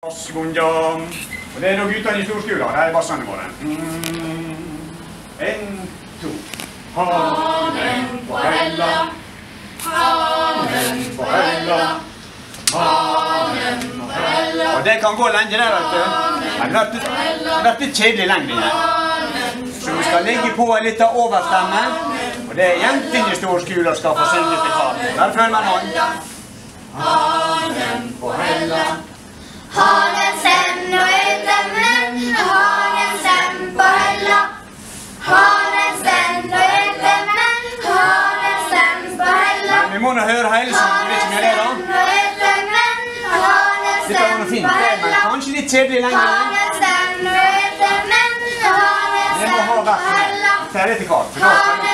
Varsågod. Og det er da guttene i storskolen. Det er bassene våre. En, to. Hanen på hella. Hanen på hella. Hanen på hella. Og det kan gå lenge der, vet du. Det blir kjedelig lenge. Så vi skal legge på en liten overstemme. Og det er jentene i storskolen skal få synge til kar. Der føler man hånd. Hanen på hella. Hanen send og etemmen, hanen send på hella. Hanen send og etemmen, hanen send på hella. Vi må nå høre hele sangen, vet ikke mer det da? Hanen send og etemmen, hanen Dette var noe send fint, på men hella. kanskje litt kjedelig lenger. Hanen send og etemmen, hanen Det må ha send på vært hella. ferdig til kvart, for da skal vi